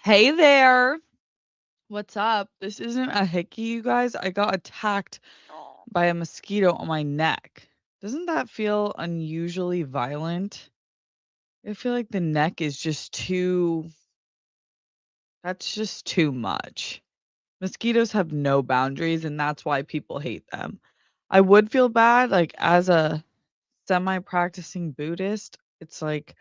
Hey there. What's up? This isn't a hickey, you guys. I got attacked by a mosquito on my neck. Doesn't that feel unusually violent? I feel like the neck is just that's just too much. Mosquitoes have no boundaries, and that's why people hate them. I would feel bad, like, as a semi-practicing Buddhist, it's like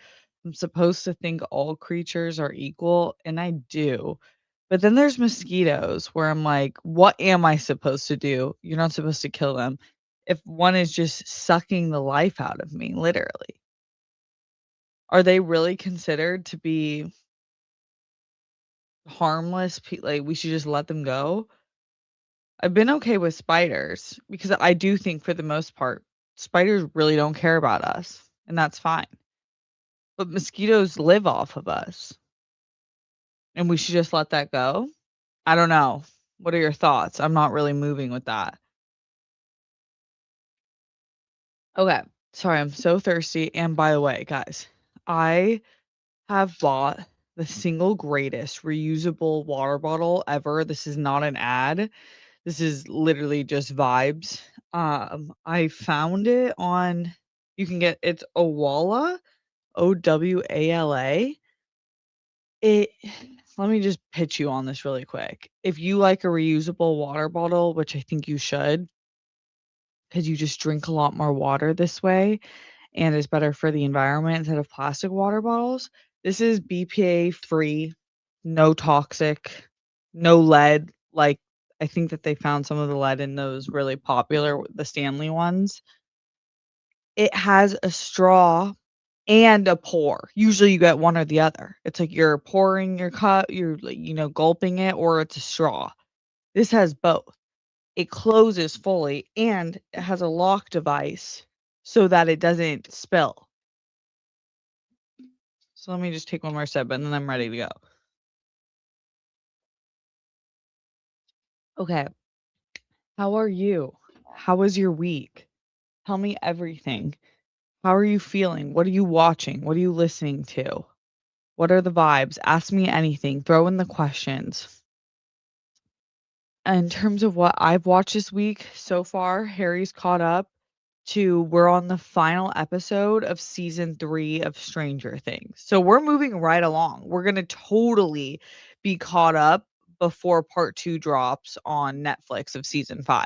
I'm supposed to think all creatures are equal, and I do. But then there's mosquitoes where I'm like, what am I supposed to do? You're not supposed to kill them. If one is just sucking the life out of me, literally. Are they really considered to be harmless? Like we should just let them go? I've been okay with spiders because I do think for the most part, spiders really don't care about us, and that's fine. But mosquitoes live off of us, and we should just let that go? I don't know. What are your thoughts? I'm not really moving with that. Okay. Sorry, I'm so thirsty. And by the way, guys, I have bought the single greatest reusable water bottle ever. This is not an ad. This is literally just vibes. I found it on you can get it's Owala, Owala. It let me just pitch you on this really quick. If you like a reusable water bottle, which I think you should, because you just drink a lot more water this way and is better for the environment instead of plastic water bottles. This is BPA free, no toxic, no lead. Like I think that they found some of the lead in those really popular the Stanley ones. It has a straw and a pour. Usually you get one or the other. It's like you're pouring your cup, you're like, gulping it or it's a straw. This has both. It closes fully and it has a lock device so that it doesn't spill. So let me just take one more sip and then I'm ready to go. Okay. How are you? How was your week? Tell me everything. How are you feeling? What are you watching? What are you listening to? What are the vibes? Ask me anything. Throw in the questions. In terms of what I've watched this week so far, Harry's caught up to we're on the final episode of season 3 of Stranger Things. So we're moving right along. We're going to totally be caught up before part 2 drops on Netflix of season 5.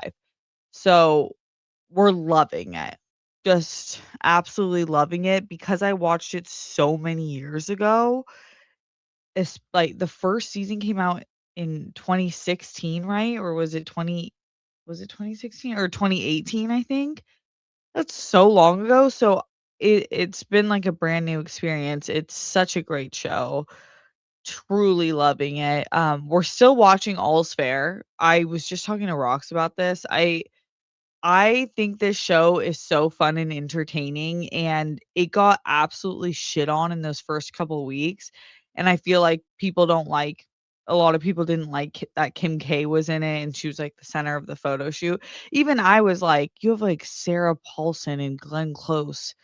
So we're loving it. Just absolutely loving it because I watched it so many years ago. It's like the first season came out in 2016, right? Or was it 2016 or 2018, I think? That's so long ago. So it's been like a brand new experience. It's such a great show. Truly loving it. We're still watching All's Fair. I was just talking to Rox about this. I think this show is so fun and entertaining, and it got absolutely shit on in those first couple weeks, and I feel like a lot of people didn't like that Kim K was in it, and she was, like, the center of the photo shoot. Even I was like, "You have, like, Sarah Paulson and Glenn Close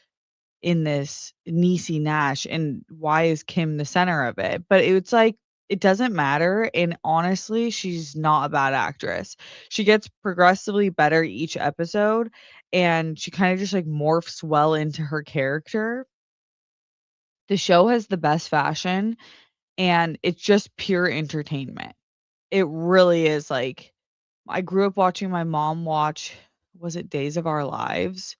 in this Niecy Nash, and why is Kim the center of it?" But it's like, it doesn't matter, and honestly, she's not a bad actress. She gets progressively better each episode, and she kinda just, like, morphs well into her character. The show has the best fashion, and it's just pure entertainment. It really is, like I grew up watching my mom watch was it Days of Our Lives?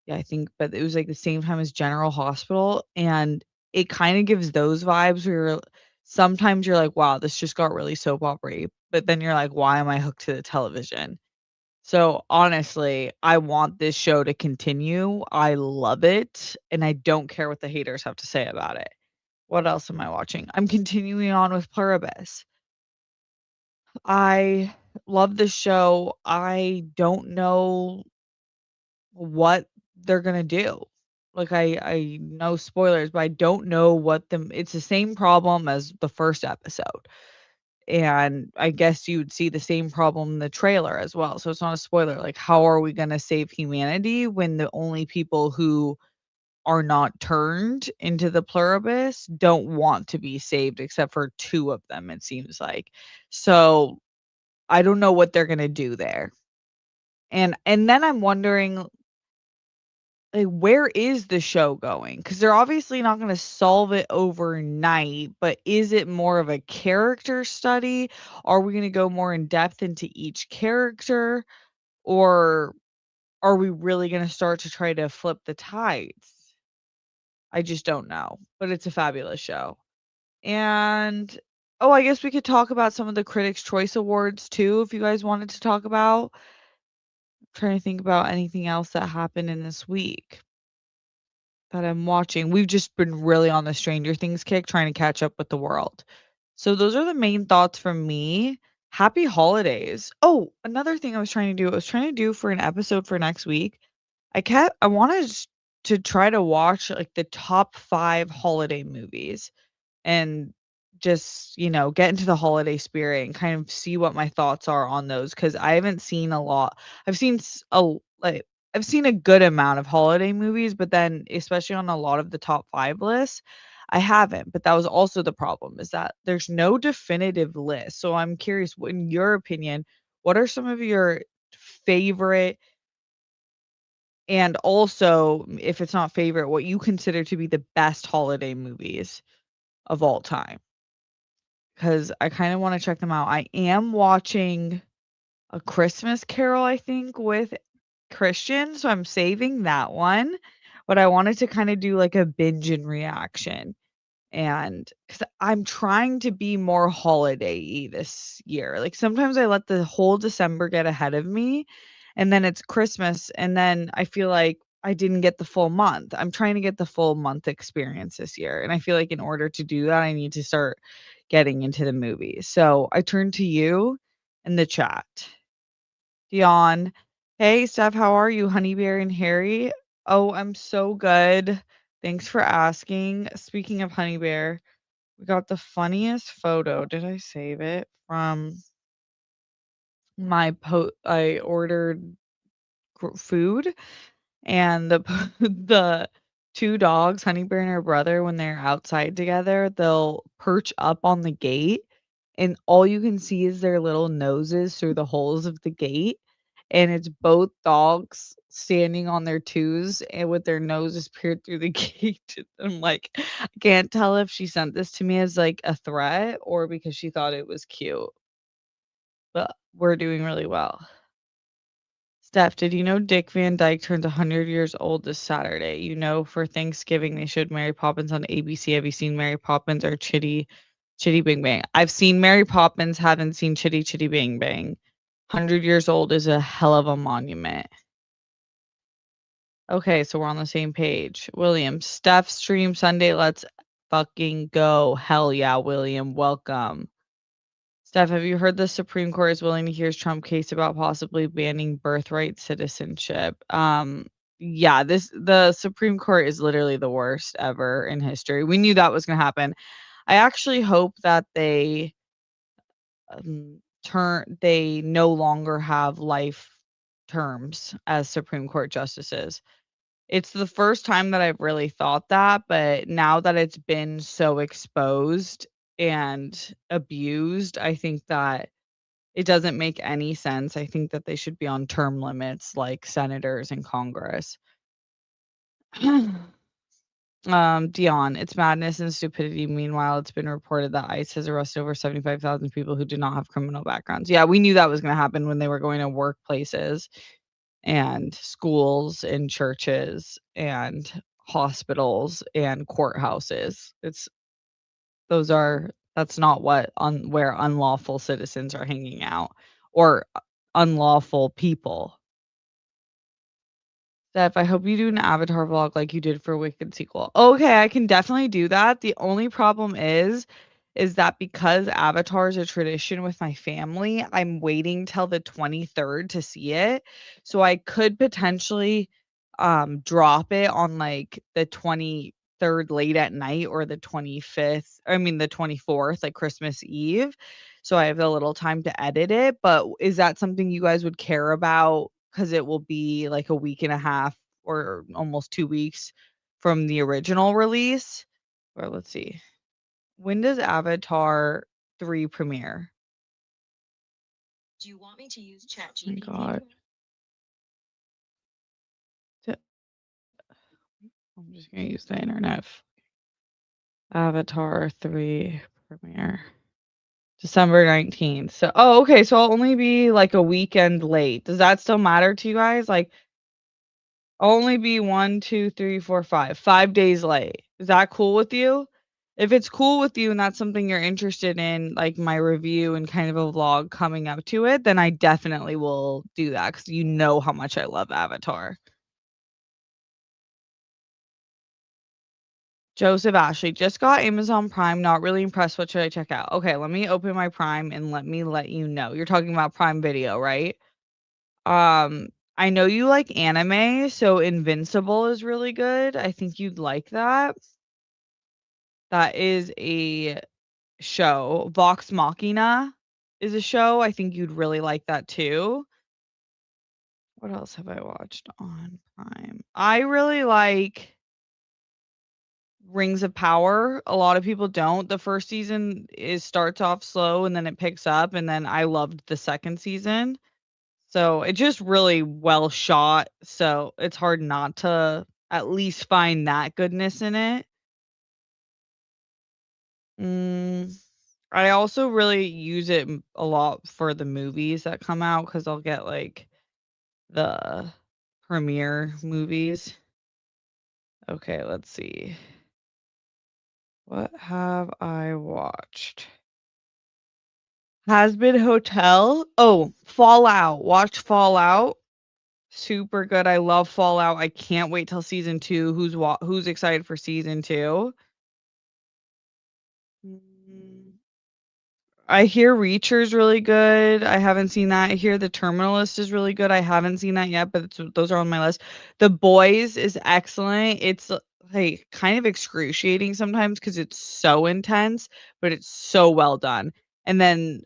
Yeah, I think, but it was, like, the same time as General Hospital, and it kinda gives those vibes where sometimes you're like, "Wow, this just got really soap opera-y," but then you're like, "Why am I hooked to the television?" So, honestly, I want this show to continue. I love it, and I don't care what the haters have to say about it. What else am I watching? I'm continuing on with Pluribus. I love this show. I don't know what they're gonna do. Like, I know spoilers, but I don't know what the it's the same problem as the first episode, and I guess you would see the same problem in the trailer as well, so it's not a spoiler, like, how are we gonna save humanity when the only people who are not turned into the pluribus don't want to be saved except for 2 of them, it seems like. So, I don't know what they're gonna do there. And then I'm wondering, like, where is the show going? Because 'Cause they're obviously not gonna solve it overnight, but is it more of a character study? Are we gonna go more in depth into each character? Or are we really gonna start to try to flip the tides? I just don't know, but it's a fabulous show. And oh, I guess we could talk about some of the Critics' Choice Awards too, if you guys wanted to talk about. Trying to think about anything else that happened in this week that I'm watching. We've just been really on the Stranger Things kick, trying to catch up with the world. So those are the main thoughts from me. Happy holidays. Oh, another thing I was trying to do for an episode for next week. I wanted to try to watch like the top 5 holiday movies and just, get into the holiday spirit and kind of see what my thoughts are on those because I haven't seen a lot. I've seen like I've seen a good amount of holiday movies, but then especially on a lot of the top 5 lists, I haven't. But that was also the problem is that there's no definitive list. So I'm curious, in your opinion, what are some of your favorite and also, if it's not favorite, what you consider to be the best holiday movies of all time? Because I kinda wanna check them out. I am watching A Christmas Carol, I think, with Christian, so I'm saving that one, but I wanted to kinda do, like, a binge and reaction. And 'cause I'm trying to be more holiday-y this year. Like, sometimes I let the whole December get ahead of me, and then it's Christmas, and then I feel like I didn't get the full month. I'm trying to get the full month experience this year, and I feel like in order to do that, I need to start getting into the movies. So, I turn to you in the chat. Dion, "Hey, Steph, how are you? Honey Bear and Harry?" "Oh, I'm so good. Thanks for asking." Speaking of Honey Bear, we got the funniest photo. Did I save it? From I ordered food and the the 2 dogs, Honey Bear and her brother, when they're outside together, they'll perch up on the gate, and all you can see is their little noses through the holes of the gate, and it's both dogs standing on their twos and with their noses peered through the gate. I'm like, I can't tell if she sent this to me as, like, a threat or because she thought it was cute, but we're doing really well. Steph, did you know Dick Van Dyke turns 100 years old this Saturday? For Thanksgiving they showed Mary Poppins on ABC. Have you seen Mary Poppins or Chitty Bang Bang? I've seen Mary Poppins, haven't seen Chitty Chitty Bang Bang. 100 years old is a hell of a monument. Okay, so we're on the same page. William, Steph stream Sunday. Let's fucking go. Hell yeah, William. Welcome. Steph, have you heard the Supreme Court is willing to hear Trump case about possibly banning birthright citizenship? Yeah, the Supreme Court is literally the worst ever in history. We knew that was gonna happen. I actually hope that they no longer have life terms as Supreme Court justices. It's the first time that I've really thought that, but now that it's been so exposed and abused, I think that it doesn't make any sense. I think that they should be on term limits like senators in Congress. Dion, it's madness and stupidity. Meanwhile, it's been reported that ICE has arrested over 75,000 people who do not have criminal backgrounds. Yeah, we knew that was gonna happen when they were going to workplaces and schools and churches and hospitals and courthouses. That's not where unlawful citizens are hanging out or unlawful people. Steph, I hope you do an Avatar vlog like you did for Wicked sequel. Okay, I can definitely do that. The only problem is that because Avatar is a tradition with my family, I'm waiting till the 23rd to see it. So I could potentially drop it on like the 23rd late at night or the 25th, I mean the 24th, like Christmas Eve. So I have a little time to edit it, but is that something you guys would care about? Because it will be like a week and a half or almost 2 weeks from the original release. Or let's see. When does Avatar 3 premiere? Do you want me to use Chat Oh my GPT? god. I'm just gonna use the internet. Avatar 3 premiere. December 19th. So okay, so I'll only be like a weekend late. Does that still matter to you guys? Like I'll only be 1, 2, 3, 4, 5. 5 days late. Is that cool with you? If it's cool with you and that's something you're interested in, like my review and kind of a vlog coming up to it, then I definitely will do that because you know how much I love Avatar. Joseph Ashley just got Amazon Prime. Not really impressed. What should I check out? Okay, let me open my Prime and let me let you know. You're talking about Prime Video, right? Um, I know you like anime, so Invincible is really good. I think you'd like that. That is a show. Vox Machina is a show. I think you'd really like that too. What else have I watched on Prime? I really like Rings of Power. A lot of people don't. The first season is starts off slow and then it picks up, and then I loved the second season. So it's just really well shot. So it's hard not to at least find that goodness in it. Mm, I also really use it a lot for the movies that come out because I'll get like the premiere movies. Okay, let's see. What have I watched? Has Been Hotel. Oh, Fallout. Watch Fallout. Super good. I love Fallout. I can't wait till season 2. Who's excited for season 2? Mm, I hear Reacher's really good. I haven't seen that. I hear The Terminalist is really good. I haven't seen that yet, but those are on my list. The Boys is excellent. It's like kind of excruciating sometimes because it's so intense, but it's so well done. And then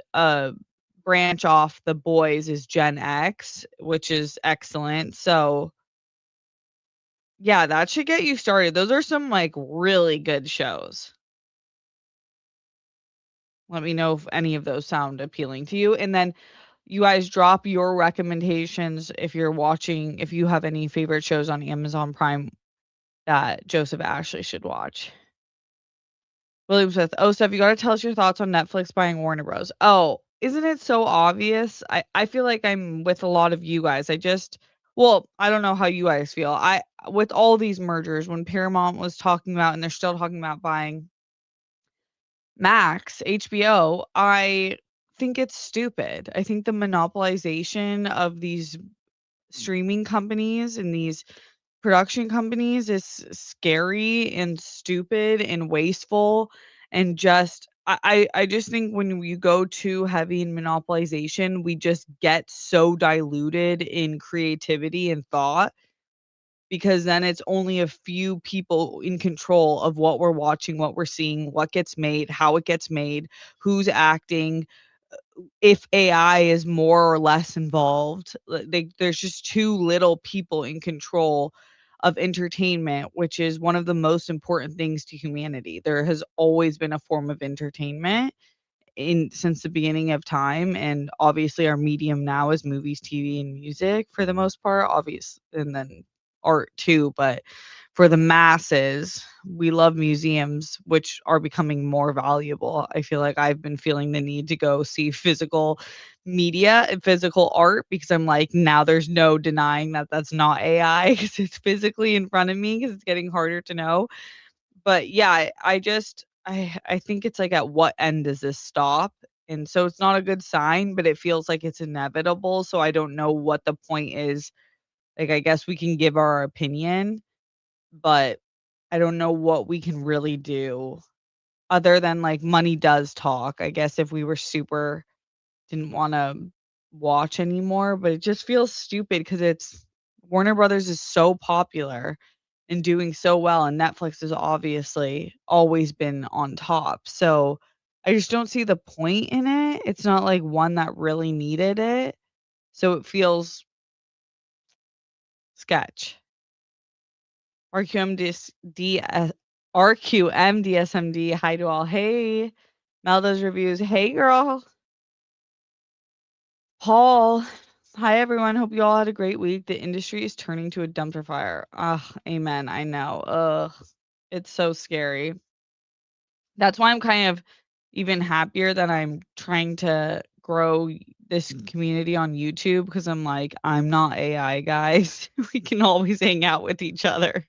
branch off The Boys is Gen X, which is excellent. So yeah, that should get you started. Those are some like really good shows. Let me know if any of those sound appealing to you. And then you guys drop your recommendations if you're watching, if you have any favorite shows on Amazon Prime that Joseph Ashley should watch. William Smith, oh, Steph, you got to tell us your thoughts on Netflix buying Warner Bros. Oh, isn't it so obvious? I feel like I'm with a lot of you guys. Well, I don't know how you guys feel. With all these mergers, when Paramount was talking about, and they're still talking about buying Max, HBO, I think it's stupid. I think the monopolization of these streaming companies and these production companies is scary and stupid and wasteful and just I just think when you go too heavy in monopolization, we just get so diluted in creativity and thought because then it's only a few people in control of what we're watching, what we're seeing, what gets made, how it gets made, who's acting, if AI is more or less involved. There's just too little people in control of entertainment, which is one of the most important things to humanity. There has always been a form of entertainment in since the beginning of time, and obviously our medium now is movies, TV, and music for the most part, obvious, and then art too, but for the masses, we love museums, which are becoming more valuable. I feel like I've been feeling the need to go see physical media and physical art because I'm like, now there's no denying that that's not AI because it's physically in front of me because it's getting harder to know. But yeah, I think it's like at what end does this stop? And so it's not a good sign, but it feels like it's inevitable. So I don't know what the point is. Like I guess we can give our opinion, but I don't know what we can really do other than like money does talk. I guess if we were super didn't want to watch anymore, but it just feels stupid because it's Warner Brothers is so popular and doing so well, and Netflix has obviously always been on top. So I just don't see the point in it. It's not like one that really needed it. So it feels sketch. RQMDSMD. Hi to all. Hey. Melda's reviews. Hey, girl. Paul. Hi, everyone. Hope you all had a great week. The industry is turning to a dumpster fire. Ugh, amen. I know. Ugh, it's so scary. That's why I'm kind of even happier that I'm trying to grow this community on YouTube because I'm like, I'm not AI, guys. We can always hang out with each other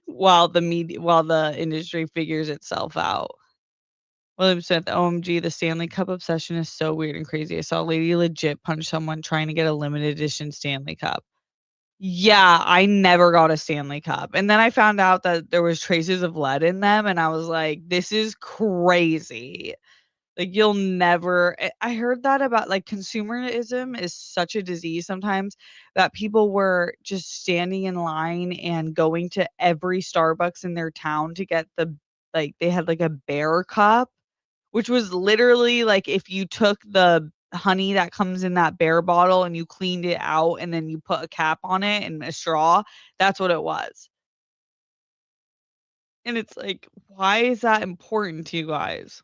while the industry figures itself out. William Smith, OMG, the Stanley Cup obsession is so weird and crazy. I saw a lady legit punch someone trying to get a limited edition Stanley Cup. Yeah, I never got a Stanley Cup, and then I found out that there was traces of lead in them, and I was like, "This is crazy." Like, you'll never I heard that about, like, consumerism is such a disease sometimes that people were just standing in line and going to every Starbucks in their town to get they had, like, a bear cup, which was literally like if you took the honey that comes in that bear bottle and you cleaned it out and then you put a cap on it and a straw, that's what it was. And it's like, why is that important to you guys?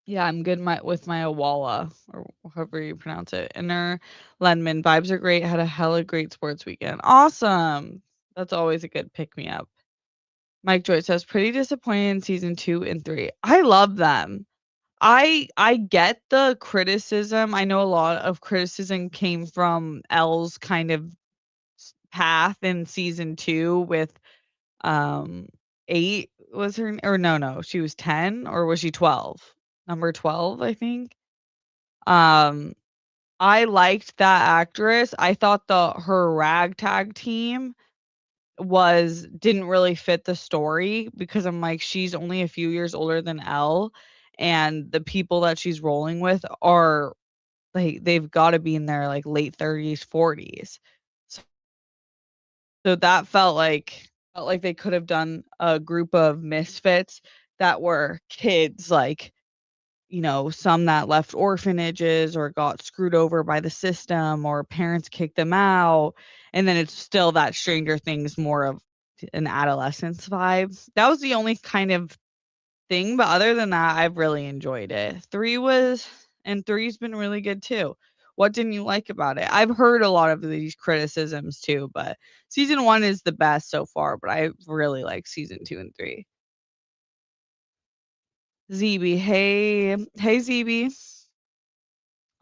Yeah, I'm good with my Awala or however you pronounce it. Inner Lenman vibes are great. Had a hella great sports weekend. Awesome. That's always a good pick me up. Mike Joyce says pretty disappointed in season 2 and 3. I love them. I get the criticism. I know a lot of criticism came from Elle's kind of path in season 2 with 8 was her or no, she was 10 or was she 12? Number 12, I think. Um I liked that actress. I thought her ragtag team didn't really fit the story because I'm like, she's only a few years older than Elle, and the people that she's rolling with are like they've gotta be in their, like, late 30s, 40s. So that felt like they could have done a group of misfits that were kids, like, some that left orphanages or got screwed over by the system or parents kicked them out, and then it's still that Stranger Things more of an adolescence vibe. That was the only kind of thing, but other than that, I've really enjoyed it. 3's been really good too. What didn't you like about it? I've heard a lot of these criticisms too, but season 1 is the best so far, but I really like season 2 and 3. ZB, hey. Hey, ZB.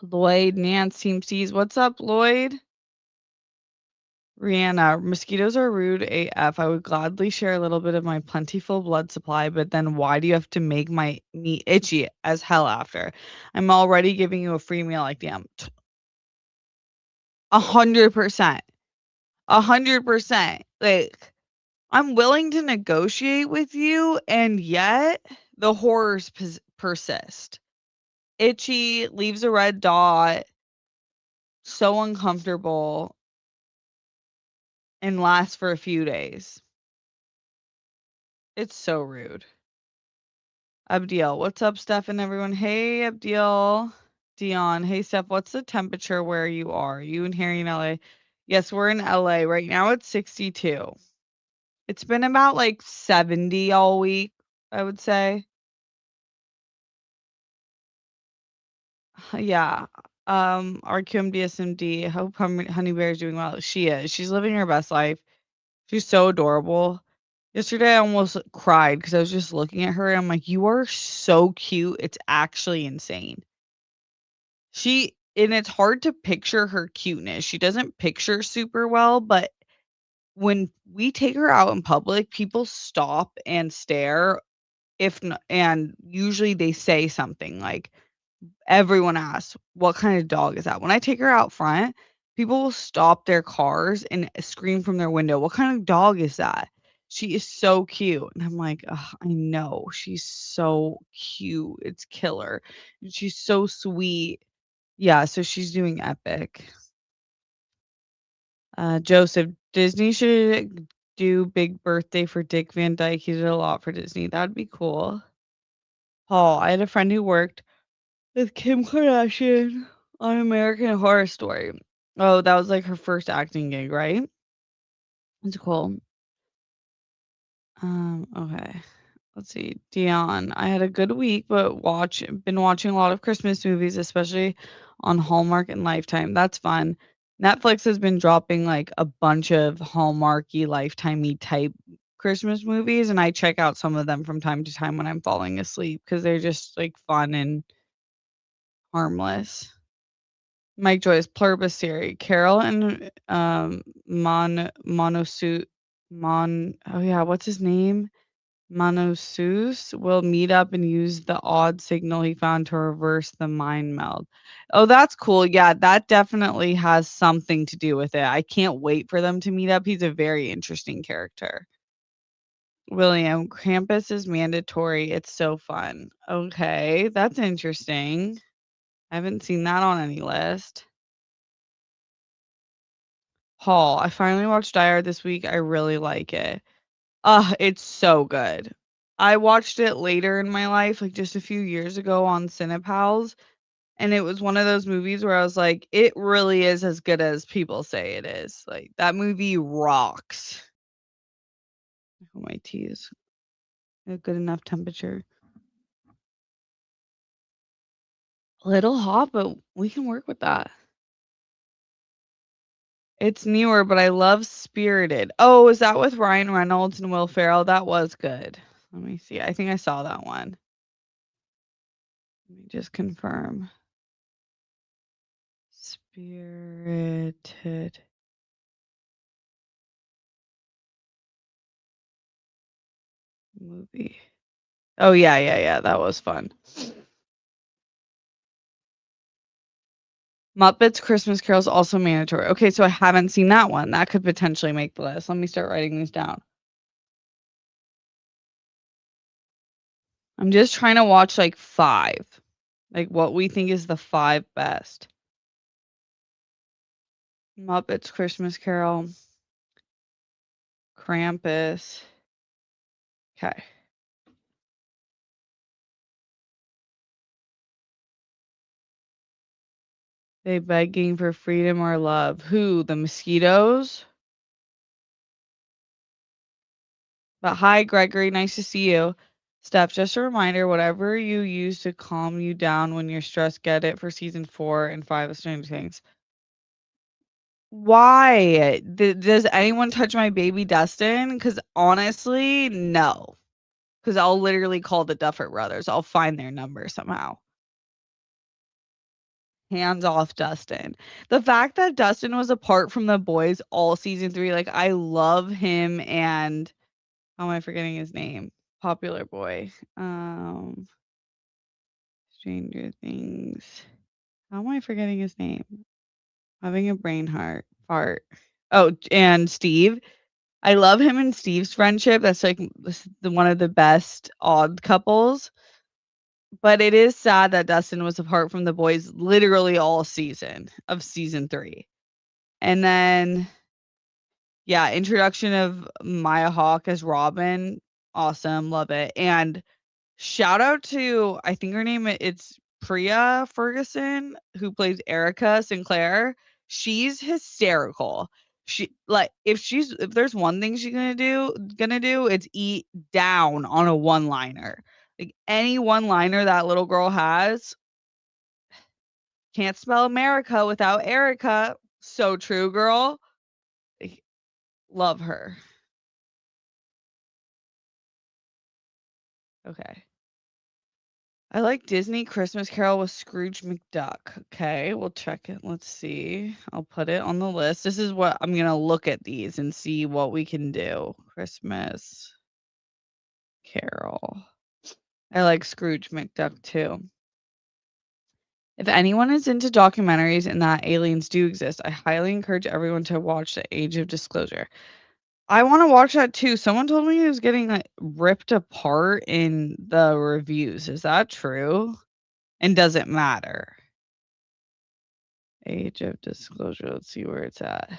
Lloyd, Nance, Team C's. What's up, Lloyd? Rihanna, mosquitoes are rude AF. I would gladly share a little bit of my plentiful blood supply, but then why do you have to make my meat itchy as hell after? I'm already giving you a free meal like damn. 100%. 100%. Like, I'm willing to negotiate with you, and yet the horrors persist. Itchy, leaves a red dot, so uncomfortable, and lasts for a few days. It's so rude. Abdiel, what's up, Steph and everyone? Hey, Abdiel. Dion, hey, Steph, what's the temperature where you are? You and Harry in LA? Yes, we're in LA. Right now it's 62. It's been about like 70 all week, I would say. Yeah. RQMDSMD. Hope Honey Bear is doing well. She is. She's living her best life. She's so adorable. Yesterday, I almost cried because I was just looking at her and I'm like, you are so cute. It's actually insane. And it's hard to picture her cuteness. She doesn't picture super well, but when we take her out in public, people stop and stare and usually they say something like, everyone asks, "What kind of dog is that?" When I take her out front, people will stop their cars and scream from their window, "What kind of dog is that?" She is so cute, and I'm like, "Ugh, I know. She's so cute. It's killer." And she's so sweet. Yeah, so she's doing epic. Joseph, Disney should do big birthday for Dick Van Dyke. He did a lot for Disney. That'd be cool. Paul, I had a friend who worked with Kim Kardashian on American Horror Story. Oh, that was, like, her first acting gig, right? It's cool. Okay. Let's see. Dion, I had a good week, but been watching a lot of Christmas movies, especially on Hallmark and Lifetime. That's fun. Netflix has been dropping like a bunch of Hallmarky, Lifetimey type Christmas movies, and I check out some of them from time to time when I'm falling asleep because they're just like fun and harmless. Mike Joyce, Pluribus Carol and Monosuit oh yeah, what's his name? Manosus will meet up and use the odd signal he found to reverse the mind meld. Oh, that's cool. Yeah, that definitely has something to do with it. I can't wait for them to meet up. He's a very interesting character. William, Krampus is mandatory. It's so fun. Okay, that's interesting. I haven't seen that on any list. Paul, I finally watched Die Hard this week. I really like it. It's so good. I watched it later in my life, like just a few years ago on Cinepals, and it was one of those movies where I was like, it really is as good as people say it is. Like that movie rocks. I hope my tea is a good enough temperature. A little hot, but we can work with that. It's newer, but I love Spirited. Oh, is that with Ryan Reynolds and Will Ferrell? That was good. Let me see. I think I saw that one. Let me just confirm. Spirited movie. Oh, yeah, yeah, yeah, that was fun. Muppets Christmas Carol is also mandatory. Okay, so I haven't seen that one. That could potentially make the list. Let me start writing these down. I'm just trying to watch like 5. Like what we think is the 5 best. Muppets Christmas Carol, Krampus. Okay. They begging for freedom or love. Who? The mosquitoes? But hi, Gregory. Nice to see you. Steph, just a reminder, whatever you use to calm you down when you're stressed, get it for season 4 and 5 of Stranger Things. Why? Does anyone touch my baby Dustin? Because honestly, no. Because I'll literally call the Duffer Brothers. I'll find their number somehow. Hands off Dustin. The fact that Dustin was apart from the boys all season 3, like I love him and how am I forgetting his name? Popular boy. Stranger Things. How am I forgetting his name? Having a brain heart fart. Oh, and Steve. I love him and Steve's friendship. That's like one of the best odd couples. But it is sad that Dustin was apart from the boys literally all season of season 3. And then, yeah, introduction of Maya Hawke as Robin. Awesome. Love it. And shout out to, I think her name it's Priya Ferguson, who plays Erica Sinclair. She's hysterical. She like if there's one thing she's gonna do, it's eat down on a one-liner. Like any one-liner that little girl has, can't spell America without Erica. So true, girl. Like, love her. Okay. I like Disney Christmas Carol with Scrooge McDuck. Okay, we'll check it. Let's see. I'll put it on the list. This is what I'm going to look at these and see what we can do. Christmas Carol. I like Scrooge McDuck too. If anyone is into documentaries and that aliens do exist, I highly encourage everyone to watch The Age of Disclosure. I want to watch that too. Someone told me it was getting like ripped apart in the reviews. Is that true? And does it matter? Age of Disclosure. Let's see where it's at.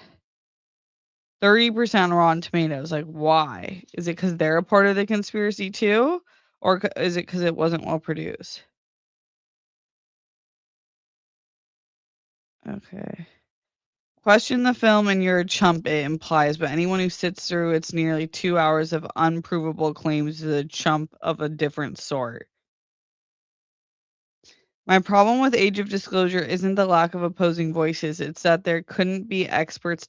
30% Rotten Tomatoes. Like, why? Is it because they're a part of the conspiracy too? Or is it because it wasn't well produced? Okay. Question the film and you're a chump, it implies, but anyone who sits through its nearly 2 hours of unprovable claims is a chump of a different sort. My problem with Age of Disclosure isn't the lack of opposing voices, it's that there couldn't be experts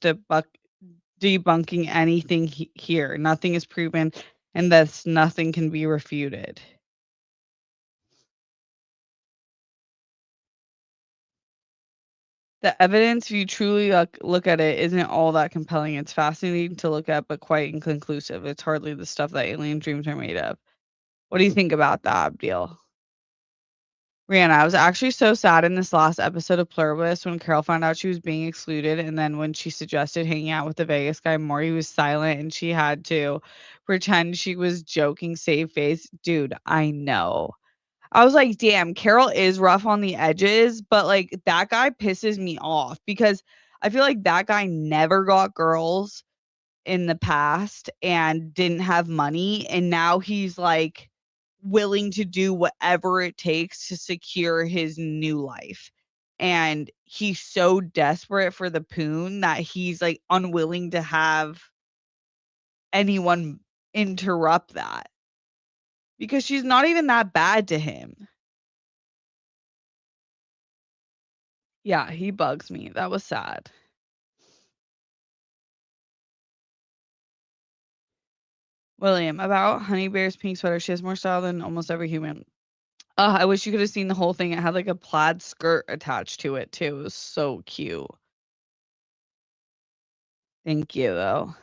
debunking anything here. Nothing is proven, and thus nothing can be refuted. The evidence, if you truly look at it, isn't all that compelling. It's fascinating to look at, but quite inconclusive. It's hardly the stuff that alien dreams are made of. What do you think about that, Abdil? Rihanna, I was actually so sad in this last episode of Pluribus when Carol found out she was being excluded, and then when she suggested hanging out with the Vegas guy more, he was silent and she had to pretend she was joking, save face. Dude, I know. I was like, damn, Carol is rough on the edges, but like that guy pisses me off because I feel like that guy never got girls in the past and didn't have money. And now he's like willing to do whatever it takes to secure his new life. And he's so desperate for the poon that he's like unwilling to have anyone interrupt that because she's not even that bad to him. Yeah, he bugs me. That was sad. William, about Honey Bear's pink sweater. She has more style than almost every human. I wish you could have seen the whole thing. It had like a plaid skirt attached to it too. It was so cute. Thank you though.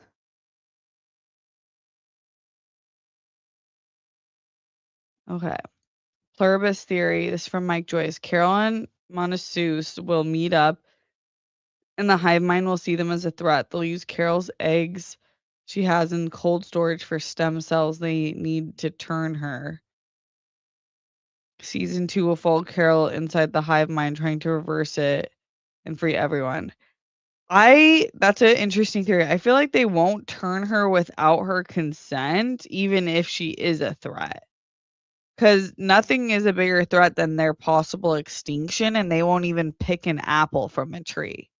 Okay. Pluribus theory. This is from Mike Joyce. Carol and Montessus will meet up and the hive mind will see them as a threat. They'll use Carol's eggs she has in cold storage for stem cells they need to turn her. Season 2 will follow Carol inside the hive mind trying to reverse it and free everyone. That's an interesting theory. I feel like they won't turn her without her consent, even if she is a threat. Because nothing is a bigger threat than their possible extinction, and they won't even pick an apple from a tree.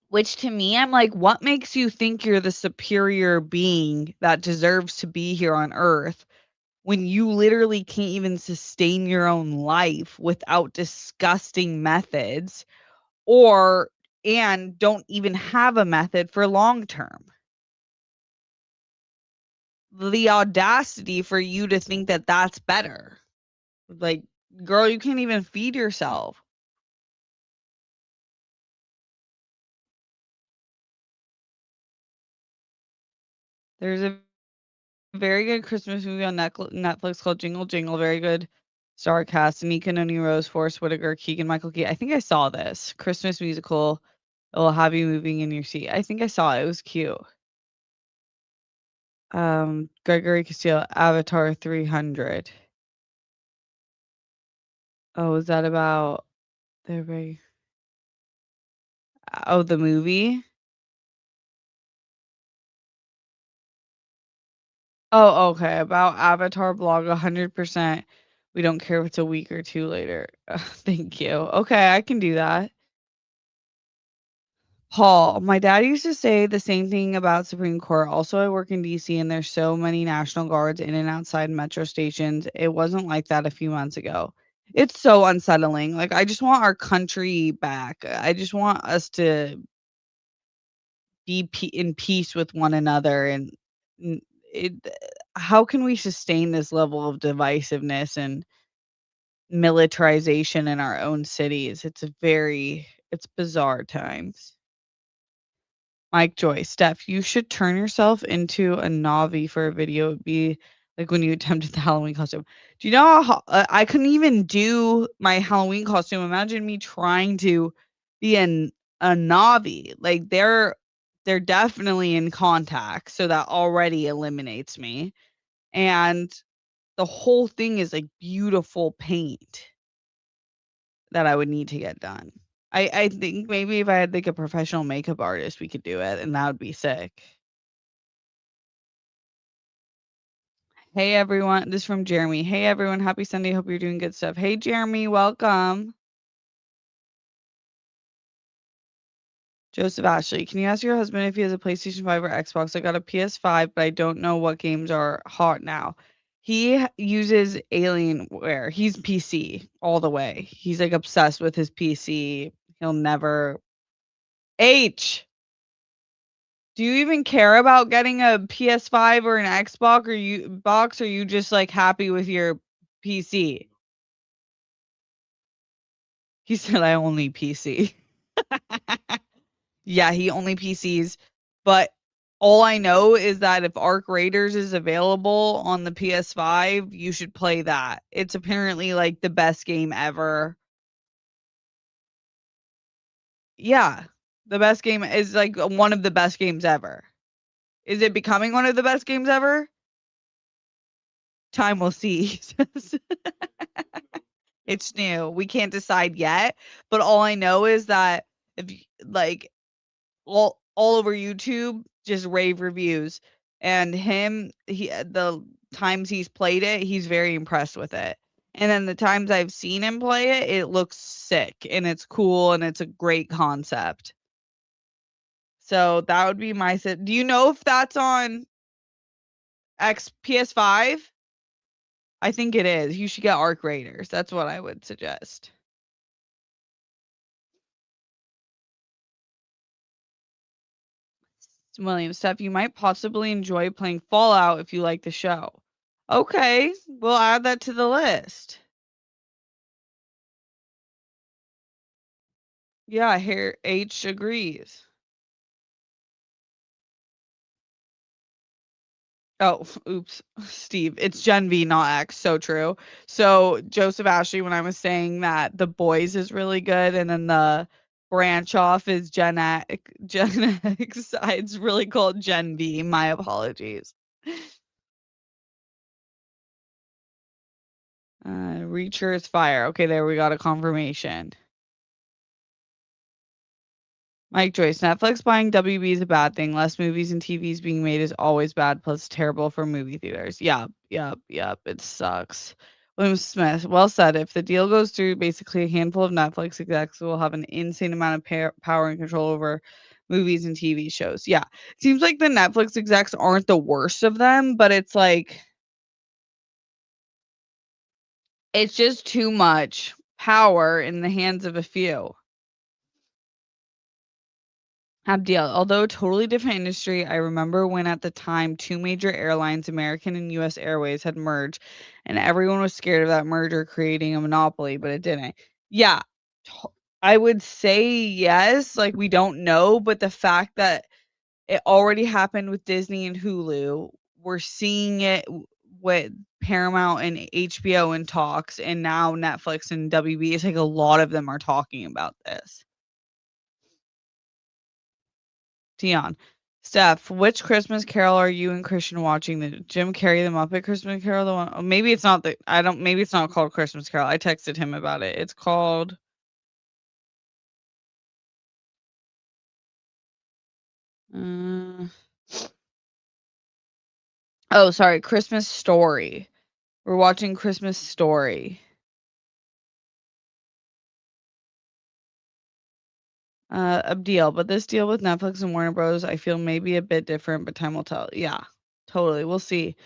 Which to me, I'm like, what makes you think you're the superior being that deserves to be here on Earth when you literally can't even sustain your own life without disgusting methods or and don't even have a method for long term? The audacity for you to think that that's better. Like, girl, you can't even feed yourself. There's a very good Christmas movie on Netflix called Jingle Jingle. Very good star cast. Anika Noni Rose, Forrest Whitaker, Keegan Michael Key. I think I saw this Christmas musical. It will have you moving in your seat. I think I saw it. It was cute. Gregory Castillo, Avatar 300. Oh, is that about the very? Oh, the movie? Oh, okay. About Avatar blog 100%. We don't care if it's a week or 2 later. Thank you. Okay, I can do that. Paul, my dad used to say the same thing about Supreme Court. Also, I work in DC and there's so many National Guards in and outside metro stations. It wasn't like that a few months ago. It's so unsettling. Like, I just want our country back. I just want us to be in peace with one another and n- it how can we sustain this level of divisiveness and militarization in our own cities? It's bizarre times. Mike Joy, Steph, you should turn yourself into a Navi for a video. It'd be like when you attempted the Halloween costume. Do you know how I couldn't even do my Halloween costume? Imagine me trying to be a Navi. Like they're definitely in contact, so that already eliminates me. And the whole thing is like beautiful paint that I would need to get done. I think maybe if I had like a professional makeup artist, we could do it, and that would be sick. Hey everyone, this is from Jeremy. Hey everyone, happy Sunday. Hope you're doing good stuff. Hey Jeremy, welcome. Joseph Ashley, can you ask your husband if he has a PlayStation 5 or Xbox? I got a PS5, but I don't know what games are hot now. He uses Alienware. He's PC all the way. He's like obsessed with his PC. He'll never. H. Do you even care about getting a PS5 or an Xbox, or are you just like happy with your PC? He said I only PC. Yeah, he only PCs, but all I know is that if Arc Raiders is available on the PS5, you should play that. It's apparently like the best game ever. Yeah, the best game is like one of the best games ever. Is it becoming one of the best games ever? Time will see. It's new. We can't decide yet, but all I know is that if like all over YouTube, just rave reviews. And the times he's played it, he's very impressed with it. And then the times I've seen him play it, it looks sick and it's cool and it's a great concept. So that would be do you know if that's on X PS5? I think it is. You should get Arc Raiders. That's what I would suggest. William, Steph, you might possibly enjoy playing Fallout if you like the show. Okay, we'll add that to the list. Yeah, here H agrees. Oh, oops, Steve. It's Gen V, not X. So true. So Joseph Ashley, when I was saying that The Boys is really good, and then the branch off is Gen X. Gen X. It's really called Gen V. My apologies. Reacher is fire. Okay, there we got a confirmation. Mike Joyce, Netflix buying WB is a bad thing. Less movies and TVs being made is always bad, plus terrible for movie theaters. Yep, yep, yep. It sucks. William Smith, well said. If the deal goes through, basically a handful of Netflix execs will have an insane amount of power and control over movies and TV shows. Yeah. It seems like the Netflix execs aren't the worst of them, but it's like, it's just too much power in the hands of a few. Abdiel, although a totally different industry, I remember when at the time two major airlines, American and US Airways, had merged, and everyone was scared of that merger creating a monopoly, but it didn't. Yeah, I would say yes. Like, we don't know, but the fact that it already happened with Disney and Hulu, we're seeing it with Paramount and HBO in talks, and now Netflix and WB. It's like a lot of them are talking about this. Dion. Steph, which Christmas Carol are you and Christian watching? The Jim Carrey, the Muppet Christmas Carol, the one? Oh, maybe it's not the. I don't. Maybe it's not called Christmas Carol. I texted him about it. It's called. Uh, oh, sorry, Christmas Story. We're watching Christmas Story. A deal, but this deal with Netflix and Warner Bros. I feel maybe a bit different, but time will tell. Yeah, totally. We'll see.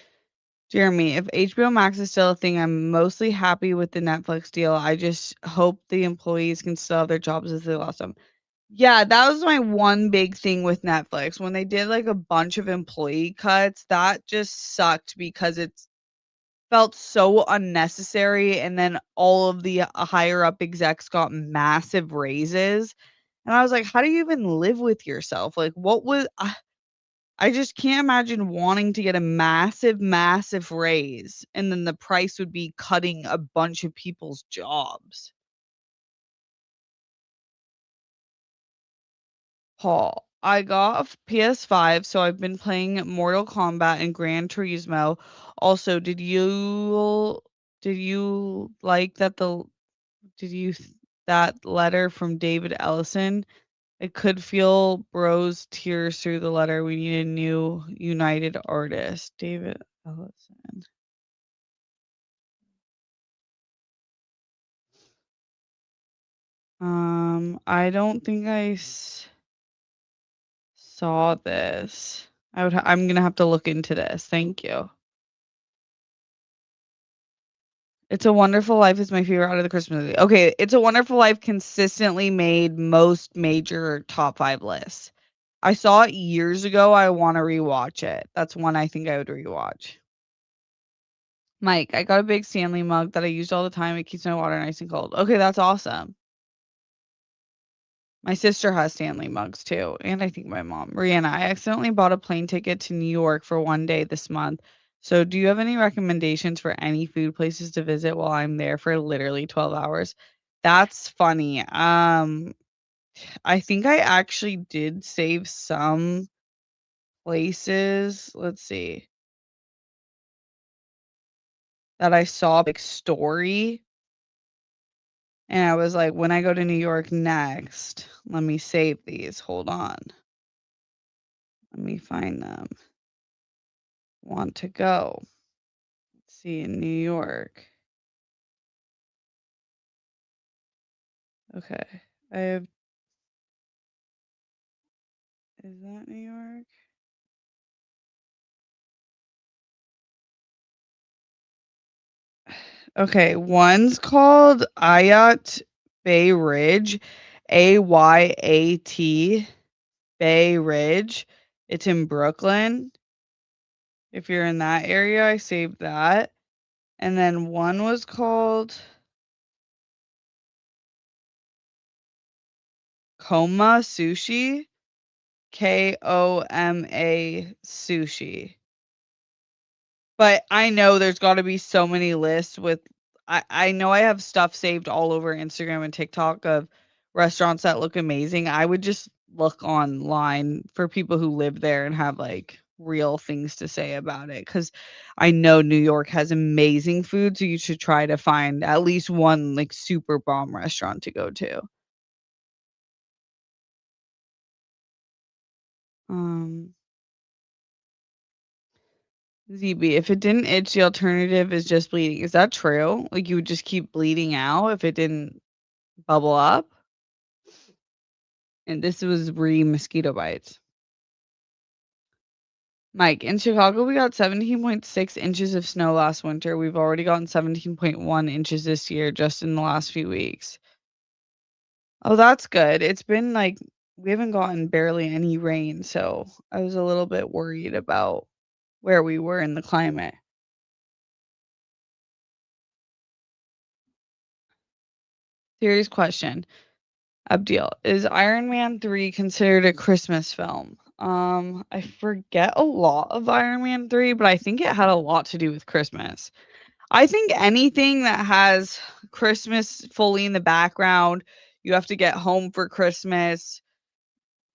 Jeremy, if HBO Max is still a thing, I'm mostly happy with the Netflix deal. I just hope the employees can still have their jobs as they lost them. Yeah, that was my one big thing with Netflix. When they did like a bunch of employee cuts, that just sucked because it felt so unnecessary. And then all of the higher up execs got massive raises. And I was like, how do you even live with yourself? Like, what was I just can't imagine wanting to get a massive, massive raise, and then the price would be cutting a bunch of people's jobs. Paul, I got a PS5, so I've been playing Mortal Kombat and Gran Turismo. Also, did you like did you that letter from David Ellison? I could feel Bro's tears through the letter. We need a new united artist. David Ellison. I don't think saw this. I'm gonna have to look into this. Thank you. It's a Wonderful Life is my favorite out of the Christmas movie. Okay, It's a Wonderful Life consistently made most major top 5 lists. I saw it years ago. I wanna rewatch it. That's one I think I would rewatch. Mike, I got a big Stanley mug that I use all the time. It keeps my water nice and cold. Okay, that's awesome. My sister has Stanley mugs too, and I think my mom. Rihanna, I accidentally bought a plane ticket to New York for one day this month. So, do you have any recommendations for any food places to visit while I'm there for literally 12 hours? That's funny. I think I actually did save some places. Let's see. That I saw a big story and I was like, when I go to New York next, let me save these. Hold on. Let me find them. Want to go. Let's see in New York. Okay. I have Is that New York? Okay, one's called Ayat Bay Ridge, Ayat Bay Ridge. It's in Brooklyn. If you're in that area, I saved that. And then one was called Koma Sushi, Koma Sushi. But I know there's gotta be so many lists with I know I have stuff saved all over Instagram and TikTok of restaurants that look amazing. I would just look online for people who live there and have, like, real things to say about it. Because I know New York has amazing food, so you should try to find at least one, like, super bomb restaurant to go to. Um, ZB, if it didn't itch, the alternative is just bleeding. Is that true? Like, you would just keep bleeding out if it didn't bubble up? And this was mosquito bites. Mike, in Chicago, we got 17.6 inches of snow last winter. We've already gotten 17.1 inches this year just in the last few weeks. Oh, that's good. It's been like we haven't gotten barely any rain, so I was a little bit worried about where we were in the climate. Serious question. Abdeel, is Iron Man 3 considered a Christmas film? I forget a lot of Iron Man 3, but I think it had a lot to do with Christmas. I think anything that has Christmas fully in the background, you have to get home for Christmas,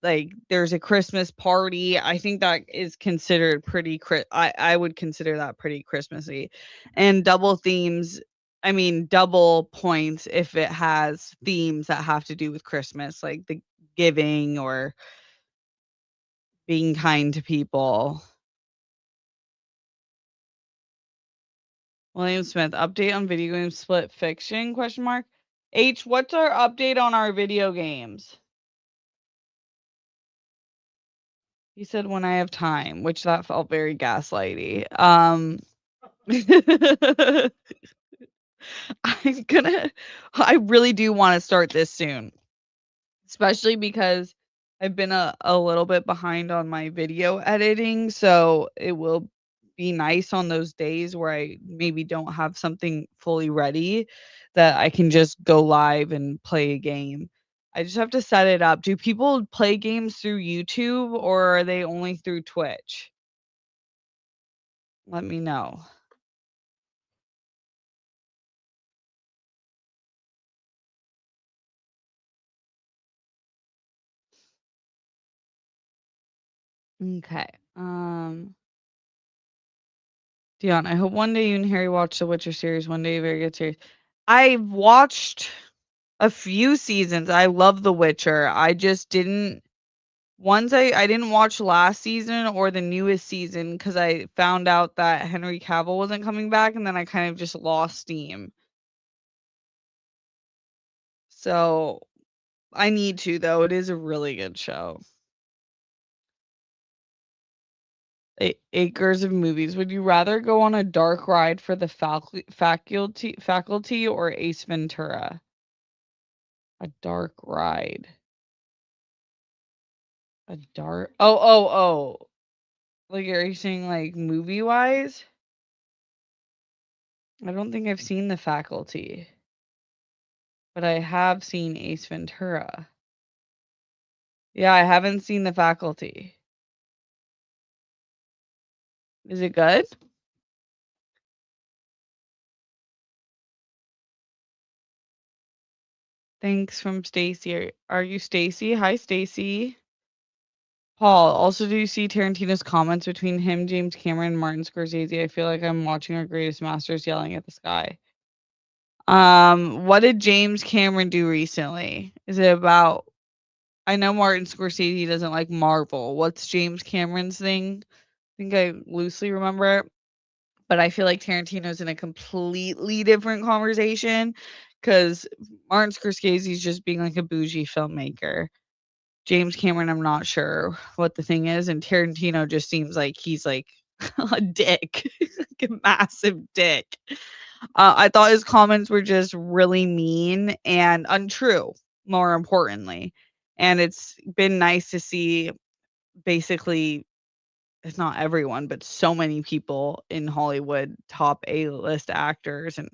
like there's a Christmas party. I think that is considered I would consider that pretty Christmassy. And double themes, I mean double points if it has themes that have to do with Christmas, like the giving or being kind to people. William Smith, update on video game split fiction question mark. H, what's our update on our video games? He said when I have time, which that felt very gaslighty. I'm gonna I really do wanna start this soon, especially because I've been a little bit behind on my video editing, so it will be nice on those days where I maybe don't have something fully ready that I can just go live and play a game. I just have to set it up. Do people play games through YouTube or are they only through Twitch? Let me know. Okay. Dion, I hope one day you and Harry watch the Witcher series. One day, very good series. I've watched a few seasons. I love The Witcher. I just didn't. Ones I didn't watch last season or the newest season because I found out that Henry Cavill wasn't coming back, and then I kind of just lost steam. So I need to though. It is a really good show. Acres of movies. Would you rather go on a dark ride for the faculty or Ace Ventura? A dark ride. A dark. Oh. Like, are you saying like movie wise? I don't think I've seen the faculty, but I have seen Ace Ventura. Yeah, I haven't seen the faculty. Is it good? Thanks from Stacy. Are you Stacy? Hi, Stacy. Paul, also, do you see Tarantino's comments between him, James Cameron, and Martin Scorsese? I feel like I'm watching our greatest masters yelling at the sky. What did James Cameron do recently? Is it about? I know Martin Scorsese doesn't like Marvel. What's James Cameron's thing? I think I loosely remember it, but I feel like Tarantino's in a completely different conversation because Martin Scorsese's just being like a bougie filmmaker. James Cameron, I'm not sure what the thing is, and Tarantino just seems like he's like a dick, like a massive dick. I thought his comments were just really mean and untrue, more importantly. And it's been nice to see basically, it's not everyone, but so many people in Hollywood, top A-list actors, and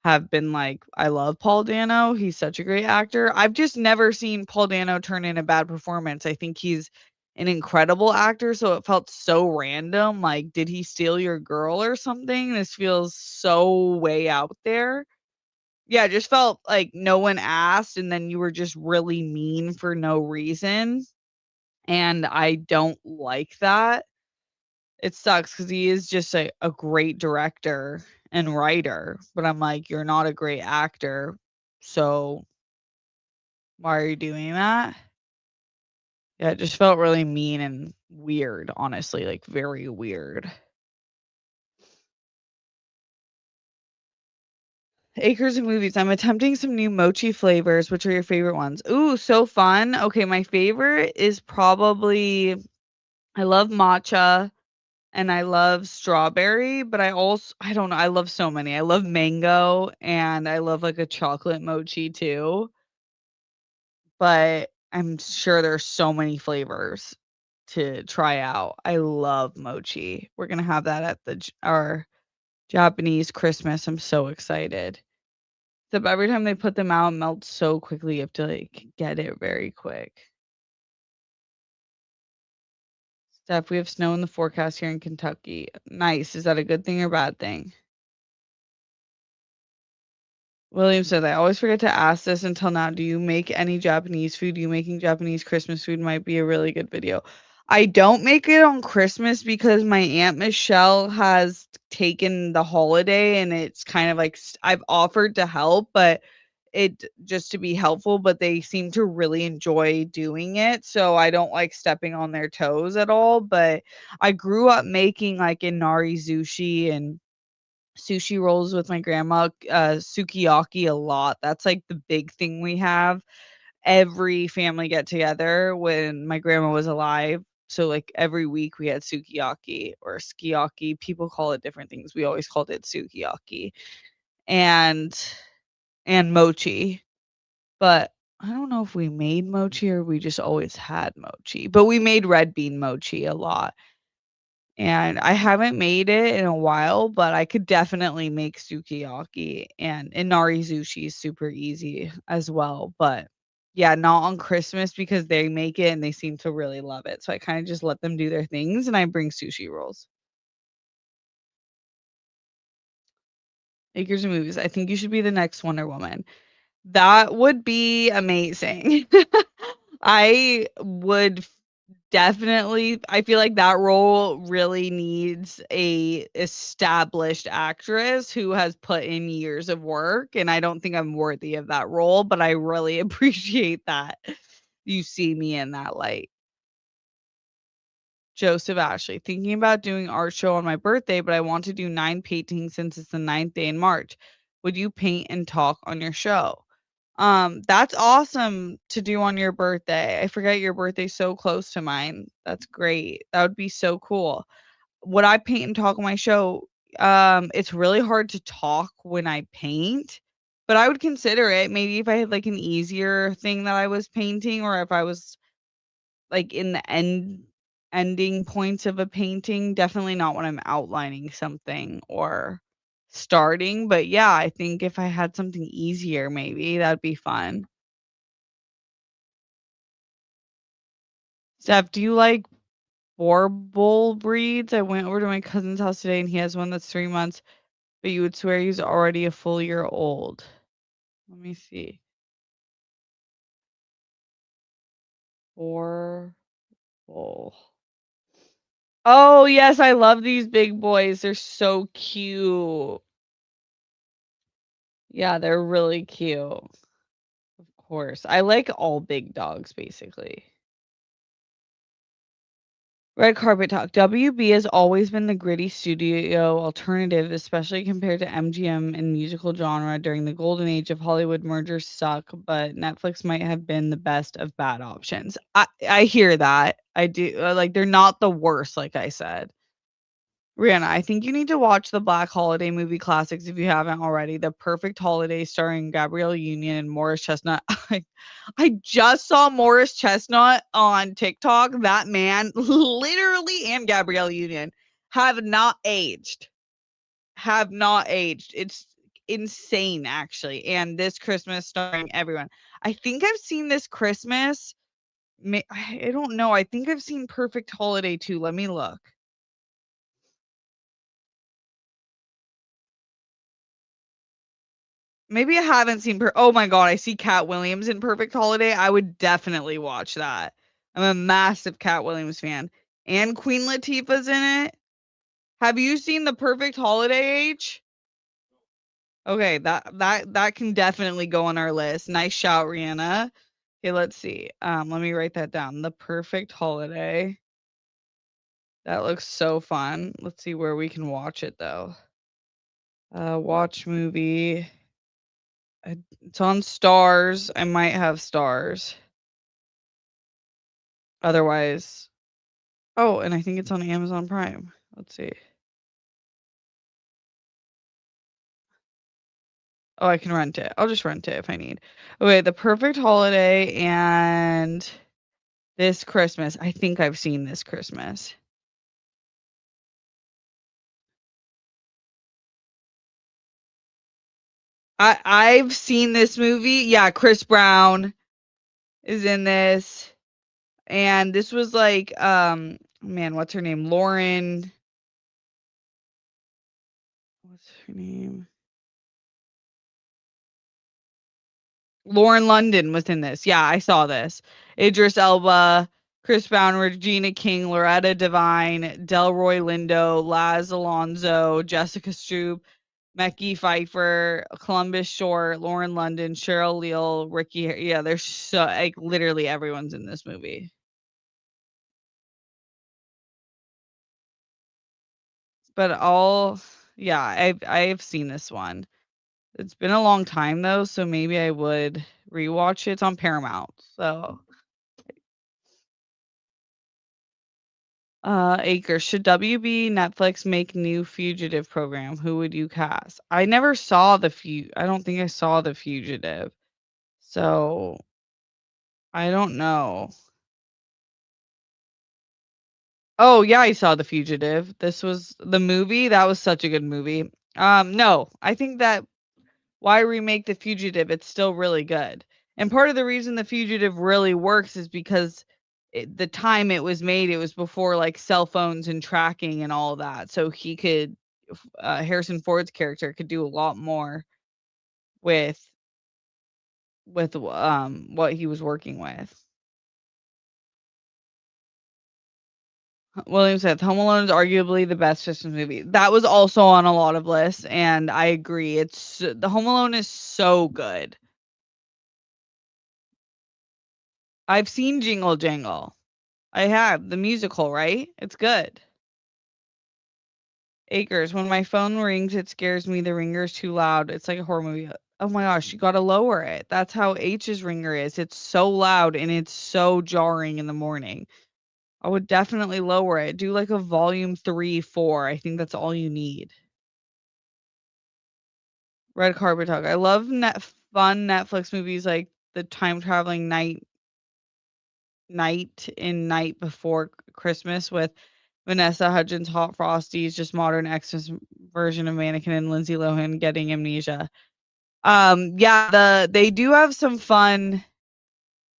have been like, I love Paul Dano. He's such a great actor. I've just never seen Paul Dano turn in a bad performance. I think he's an incredible actor. So it felt so random. Like, did he steal your girl or something? This feels so way out there. Yeah, it just felt like no one asked, and then you were just really mean for no reason. And I don't like that. It sucks because he is just a great director and writer, but I'm like, "You're not a great actor, so why are you doing that?" Yeah, it just felt really mean and weird, honestly, like, very weird. Acres of movies. I'm attempting some new mochi flavors. Which are your favorite ones? Ooh, so fun. Okay, my favorite is probably I love matcha. And I love strawberry, but I don't know, I love so many. I love mango and I love, like, a chocolate mochi too, but I'm sure there's so many flavors to try out. I love mochi. We're gonna have that at our Japanese Christmas. I'm so excited. Except every time they put them out, it melts so quickly, you have to, like, get it very quick. Steph, we have snow in the forecast here in Kentucky. Nice. Is that a good thing or bad thing? William said, "I always forget to ask this until now. Do you make any Japanese food? You making Japanese Christmas food might be a really good video." I don't make it on Christmas because my Aunt Michelle has taken the holiday and it's kind of like I've offered to help, but it just to be helpful, but they seem to really enjoy doing it. So I don't like stepping on their toes at all. But I grew up making like inari sushi and sushi rolls with my grandma, sukiyaki a lot. That's, like, the big thing we have. Every family get together when my grandma was alive. So, like, every week we had sukiyaki or sukiyaki. People call it different things. We always called it sukiyaki and mochi. But I don't know if we made mochi or we just always had mochi, but we made red bean mochi a lot. And I haven't made it in a while, but I could definitely make sukiyaki and inari sushi is super easy as well, but yeah, not on Christmas because they make it and they seem to really love it, so I kinda just let them do their things and I bring sushi rolls. Acres of movies. I think you should be the next Wonder Woman. That would be amazing. I would definitely I feel like that role really needs a established actress who has put in years of work, and I don't think I'm worthy of that role, but I really appreciate that you see me in that light. Joseph Ashley, thinking about doing art show on my birthday, but I want to do 9 paintings since it's the 9th day in March. Would you paint and talk on your show? That's awesome to do on your birthday. I forget your birthday's so close to mine. That's great. That would be so cool. what I paint and talk on my show, it's really hard to talk when I paint, but I would consider it maybe if I had like an easier thing that I was painting, or if I was like in the ending points of a painting, definitely not when I'm outlining something or starting. But yeah, I think if I had something easier, maybe that'd be fun. Steph, do you like Borbol breeds? I went over to my cousin's house today and he has one that's 3 months, but you would swear he's already a full year old. Let me see. Borbol. Oh, yes, I love these big boys. They're so cute. Yeah, they're really cute. Of course. I like all big dogs, basically. Red carpet talk. WB has always been the gritty studio alternative, especially compared to MGM and musical genre during the golden age of Hollywood. Mergers suck, but Netflix might have been the best of bad options. I hear that. I do. Like they're not the worst, like I said. Rihanna, I think you need to watch the Black Holiday movie classics if you haven't already. The Perfect Holiday starring Gabrielle Union and Morris Chestnut. I just saw Morris Chestnut on TikTok. That man, literally, and Gabrielle Union have not aged. Have not aged. It's insane, actually. And this Christmas, starring everyone. I think I've seen this Christmas. I don't know. I think I've seen Perfect Holiday too. Let me look. Maybe I haven't seen oh my god, I see Cat Williams in Perfect Holiday. I would definitely watch that. I'm a massive Cat Williams fan. And Queen Latifah's in it. Have you seen The Perfect Holiday, H? Okay, that can definitely go on our list. Nice shout, Rihanna. Okay, let's see. Let me write that down. The Perfect Holiday. That looks so fun. Let's see where we can watch it though. Watch movie. It's on Stars. I might have Stars. Otherwise, oh, and I think it's on Amazon Prime. Let's see. Oh, I can rent it. I'll just rent it if I need. Okay, The Perfect Holiday and This Christmas. I think I've seen This Christmas. I've seen this movie. Yeah, Chris Brown is in this. And this was like man, what's her name? What's her name? Lauren London was in this. Yeah, I saw this. Idris Elba, Chris Brown, Regina King, Loretta Devine, Delroy Lindo, Laz Alonso, Jessica Stroup, Mekhi Phifer, Columbus Short, Lauren London, Cheryl Leal, Ricky. Yeah, there's so like literally everyone's in this movie. But yeah, I've seen this one. It's been a long time though, so maybe I would rewatch it. It's on Paramount, so Acre, should WB Netflix make new Fugitive program? Who would you cast? I never saw I don't think I saw The Fugitive. So I don't know. Oh yeah, I saw The Fugitive. This was the movie. That was such a good movie. No, I think that why remake The Fugitive? It's still really good. And part of the reason The Fugitive really works is because the time it was made, it was before like cell phones and tracking and all that. So he could, Harrison Ford's character could do a lot more with what he was working with. William said Home Alone is arguably the best Christmas movie. That was also on a lot of lists, and I agree. It's the Home Alone is so good. I've seen Jingle Jangle. I have the musical, right? It's good. Acres. When my phone rings, it scares me. The ringer is too loud. It's like a horror movie. Oh my gosh, you gotta lower it. That's how H's ringer is. It's so loud and it's so jarring in the morning. I would definitely lower it. Do like a volume 3, 4. I think that's all you need. Red Carpet Talk. I love fun Netflix movies like the time traveling Night Before Christmas with Vanessa Hudgens, Hot Frosties, just modern Xmas version of Mannequin and Lindsay Lohan getting amnesia. Yeah, they do have some fun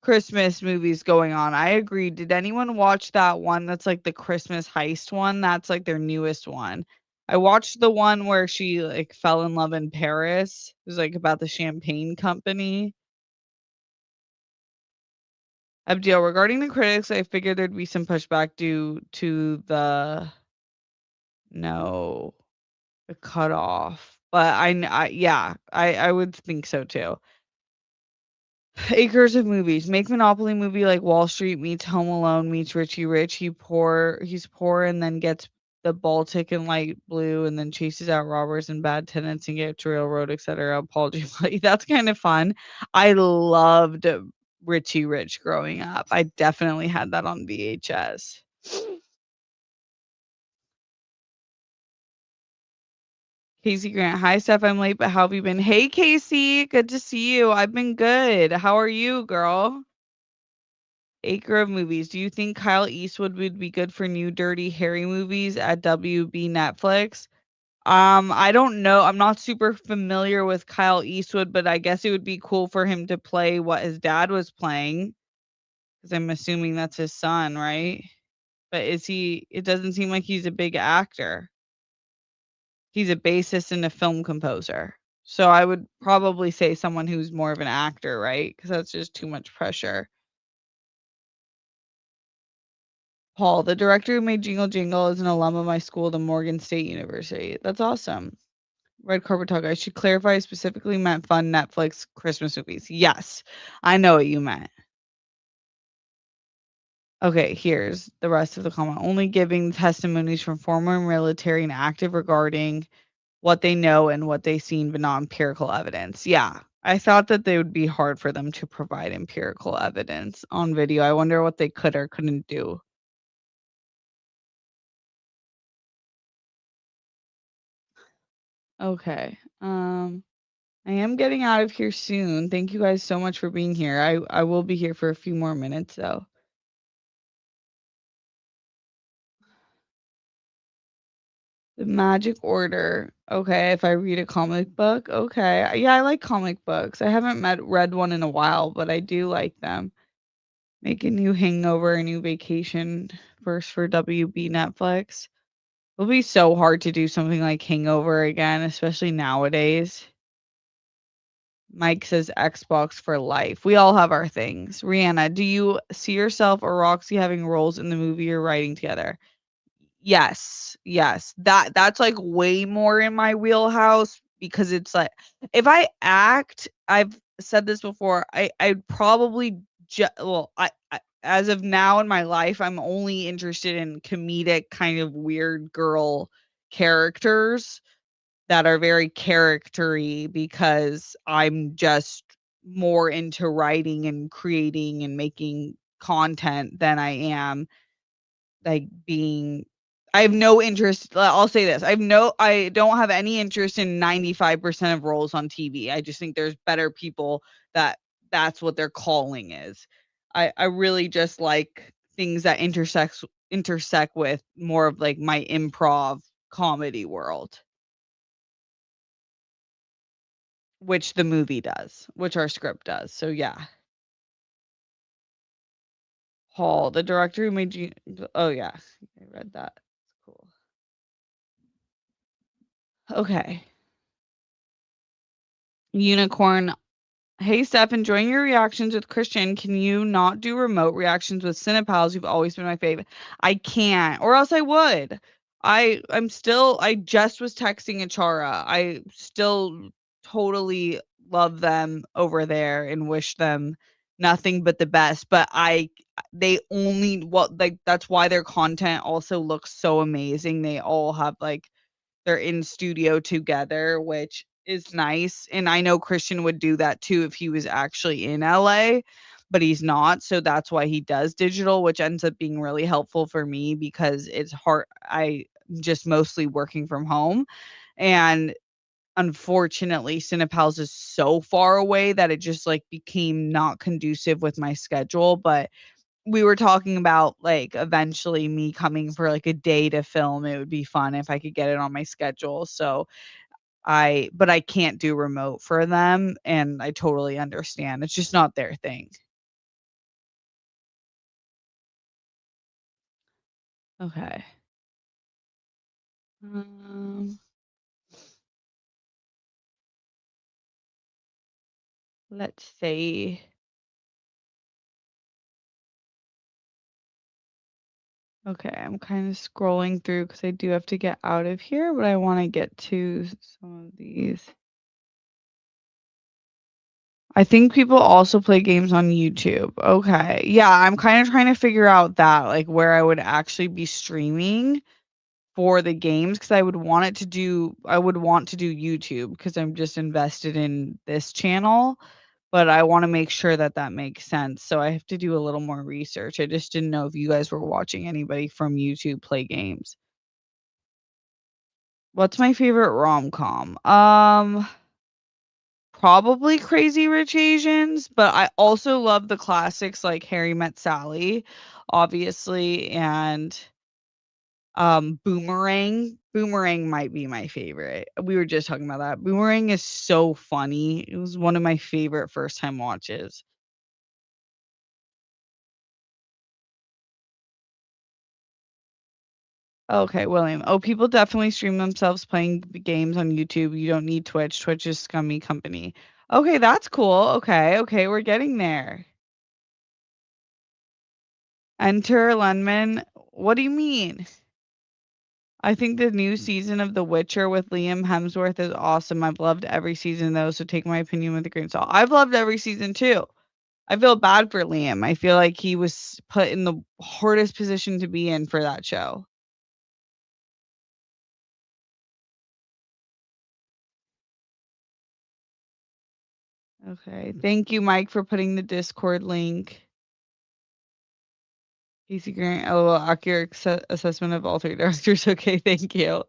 Christmas movies going on. I agree. Did anyone watch that one that's like the Christmas heist one? That's like their newest one. I watched the one where she like fell in love in Paris. It was like about the champagne company. Abdil, regarding the critics, I figured there'd be some pushback due to no, the cutoff. But yeah, I would think so too. Acres of movies. Make Monopoly movie like Wall Street meets Home Alone meets Richie Rich. He's poor and then gets the Baltic and light blue and then chases out robbers and bad tenants and gets railroad, etc. Apology money. That's kind of fun. I loved Richie Rich growing up. I definitely had that on VHS. Casey Grant. Hi, Steph. I'm late, but how have you been? Hey, Casey. Good to see you. I've been good. How are you, girl? Acre of movies. Do you think Kyle Eastwood would be good for new Dirty Harry movies at WB Netflix? I don't know. I'm not super familiar with Kyle Eastwood, but I guess it would be cool for him to play what his dad was playing, because I'm assuming that's his son, right? But is he? It doesn't seem like he's a big actor. He's a bassist and a film composer. So I would probably say someone who's more of an actor, right? Because that's just too much pressure. Paul, the director who made Jingle Jingle, is an alum of my school, the Morgan State University. That's awesome. Red Carpet Talk. I should clarify, I specifically meant fun Netflix Christmas movies. Yes, I know what you meant. Okay, here's the rest of the comment. Only giving testimonies from former military and active regarding what they know and what they've seen, but not empirical evidence. Yeah, I thought that they would be hard for them to provide empirical evidence on video. I wonder what they could or couldn't do. Okay. I am getting out of here soon. Thank you guys so much for being here. I will be here for a few more minutes though. The Magic Order. Okay, if I read a comic book. Okay. Yeah, I like comic books. I haven't read one in a while, but I do like them. Make a new hangover, a new vacation first for WB Netflix. It'll be so hard to do something like Hangover again, especially nowadays. Mike says Xbox for life. We all have our things. Rihanna, do you see yourself or Roxy having roles in the movie you're writing together? Yes. Yes. That's like way more in my wheelhouse because it's like if I act, I've said this before, I'd probably well, I as of now in my life, I'm only interested in comedic kind of weird girl characters that are very charactery because I'm just more into writing and creating and making content than I am like being I have no interest. I'll say this. I don't have any interest in 95% of roles on TV. I just think there's better people that that's what their calling is. I really just like things that intersect with more of like my improv comedy world. Which the movie does, which our script does, so yeah. Hall, the director who made you oh, yeah, I read that. It's cool. Okay. Unicorn. Hey, Steph, enjoying your reactions with Christian. Can you not do remote reactions with Cinepals? You've always been my favorite. I can't, or else I would. I just was texting Achara. I still totally love them over there and wish them nothing but the best. But they only what like that's why their content also looks so amazing. They all have like they're in studio together, which is nice, and I know Christian would do that too if he was actually in LA, but he's not, so that's why he does digital, which ends up being really helpful for me because it's hard. I'm just mostly working from home, and unfortunately, Cinepals is so far away that it just, like, became not conducive with my schedule, but we were talking about, like, eventually me coming for, like, a day to film. It would be fun if I could get it on my schedule, so I can't do remote for them, and I totally understand. It's just not their thing. Okay. Um, let's see. Okay, I'm kinda scrolling through because I do have to get out of here, but I wanna get to some of these. I think people also play games on YouTube. Okay. Yeah, I'm kinda trying to figure out that, like, where I would actually be streaming for the games, because I would want to do YouTube because 'cause I'm just invested in this channel, but I wanna make sure that that makes sense, so I have to do a little more research. I just didn't know if you guys were watching anybody from YouTube play games. What's my favorite rom-com? Probably Crazy Rich Asians, but I also love the classics like Harry Met Sally, obviously, and, Boomerang. Boomerang might be my favorite. We were just talking about that. Boomerang is so funny. It was one of my favorite first time watches. Okay, William. Oh, people definitely stream themselves playing games on YouTube. You don't need Twitch. Twitch is scummy company. Okay, that's cool. Okay, okay, we're getting there. Enter Lenman. What do you mean? I think the new season of The Witcher with Liam Hemsworth is awesome. I've loved every season though, so take my opinion with a grain of salt. I've loved every season too. I feel bad for Liam. I feel like he was put in the hardest position to be in for that show. Okay. Thank you, Mike, for putting the Discord link. Casey Grant, LOL, accurate assessment of all three directors. Okay, thank you.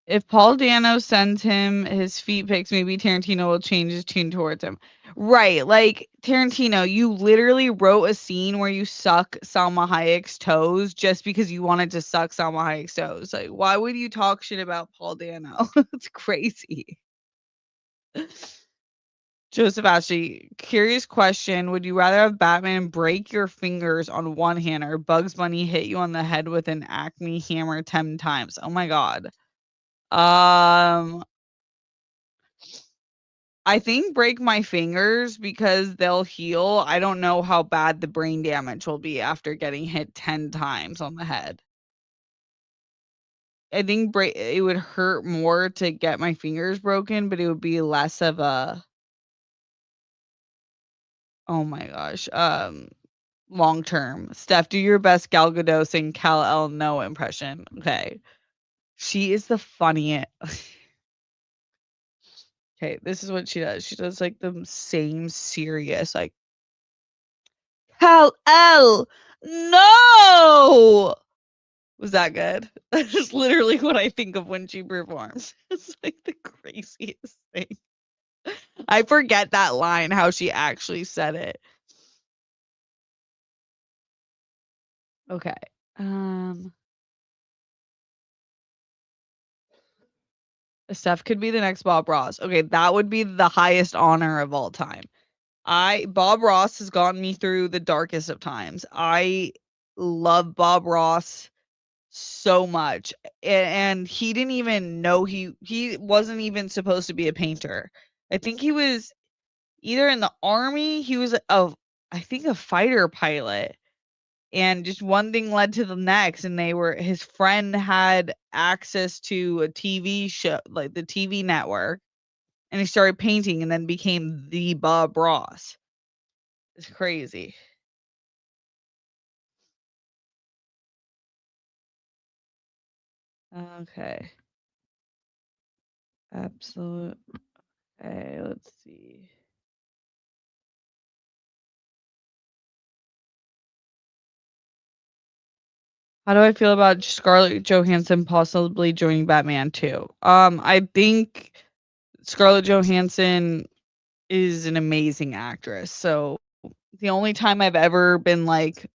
If Paul Dano sends him his feet pics, maybe Tarantino will change his tune towards him. Right, like, Tarantino, you literally wrote a scene where you suck Salma Hayek's toes just because you wanted to suck Salma Hayek's toes. Like, why would you talk shit about Paul Dano? It's crazy. Joseph Ashley, curious question. Would you rather have Batman break your fingers on one hand or Bugs Bunny hit you on the head with an Acme hammer 10 times? Oh my God. Um, I think break my fingers because they'll heal. I don't know how bad the brain damage will be after getting hit 10 times on the head. I think it would hurt more to get my fingers broken, but it would be less of a, oh my gosh, long term. Steph, do your best Gal Gadot and Cal El No impression. Okay. She is the funniest. Okay, this is what she does. She does like the same serious, like, Cal El, no! Was that good? That is literally what I think of when she performs. It's like the craziest thing. I forget that line, how she actually said it. Okay. Um, Steph could be the next Bob Ross. Okay, that would be the highest honor of all time. Bob Ross has gotten me through the darkest of times. I love Bob Ross so much. And he didn't even know he wasn't even supposed to be a painter. I think he was either in the army, he was I think a fighter pilot. And just one thing led to the next, and his friend had access to a TV show, like the TV network, and he started painting and then became the Bob Ross. It's crazy. Okay. Absolute. Okay, let's see. How do I feel about Scarlett Johansson possibly joining Batman 2? I think Scarlett Johansson is an amazing actress. So the only time I've ever been like,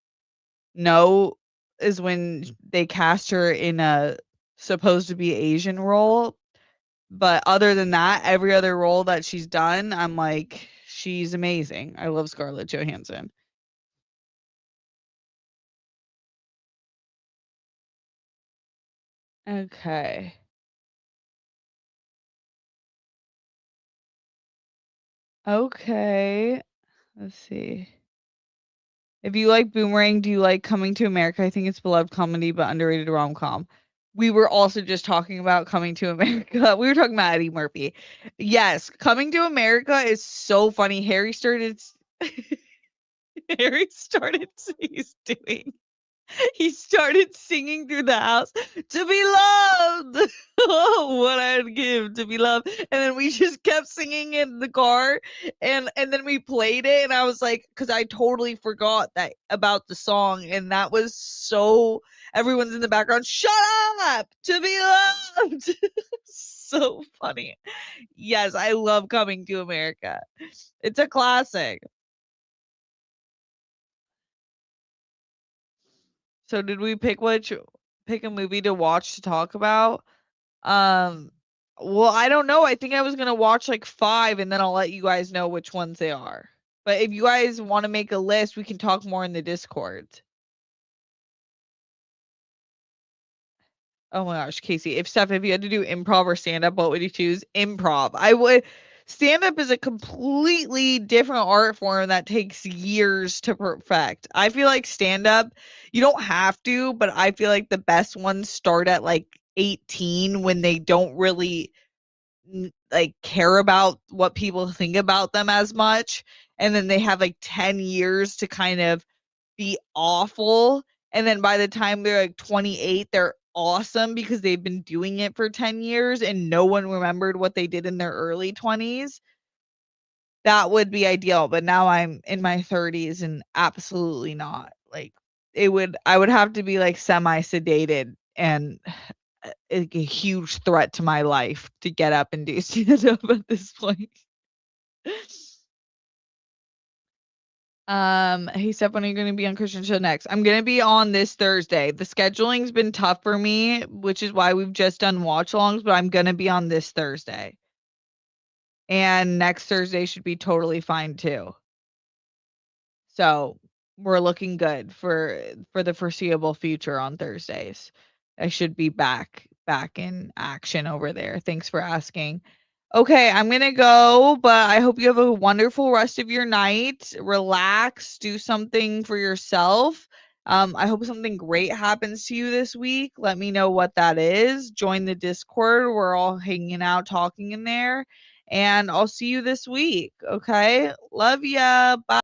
no, is when they cast her in a supposed to be Asian role. But other than that, every other role that she's done, I'm like, she's amazing. I love Scarlett Johansson. Okay. Okay. Let's see. If you like Boomerang, do you like Coming to America? I think it's beloved comedy but underrated rom-com. We were also just talking about Coming to America. We were talking about Eddie Murphy. Yes, Coming to America is so funny. He's doing he started singing through the house to be loved. Oh, what I'd give to be loved. And then we just kept singing in the car and then we played it and I was like, because I totally forgot that about the song and that was so everyone's in the background, shut up to be loved. So funny. Yes, I love Coming to America. It's a classic. So did we pick a movie to watch to talk about? Um, well, I don't know. I think I was gonna watch like 5 and then I'll let you guys know which ones they are. But if you guys want to make a list, we can talk more in the Discord. Oh my gosh, Casey, if you had to do improv or stand up, what would you choose? Improv. I would stand up is a completely different art form that takes years to perfect. I feel like stand up, you don't have to, but I feel like the best ones start at like 18 when they don't really like care about what people think about them as much and then they have like 10 years to kind of be awful and then by the time they're like 28 they're awesome because they've been doing it for 10 years and no one remembered what they did in their early 20s. That would be ideal, but now I'm in my 30s and absolutely not. Like I would have to be like semi sedated and a huge threat to my life to get up and do stand up at this point. Hey Steph, when are you gonna be on Christian Show next? I'm gonna be on this Thursday. The scheduling's been tough for me, which is why we've just done watch alongs, but I'm gonna be on this Thursday. And next Thursday should be totally fine too. So we're looking good for the foreseeable future on Thursdays. I should be back in action over there. Thanks for asking. Okay, I'm gonna go, but I hope you have a wonderful rest of your night. Relax, do something for yourself. I hope something great happens to you this week. Let me know what that is. Join the Discord. We're all hanging out, talking in there. And I'll see you this week. Okay. Love ya. Bye.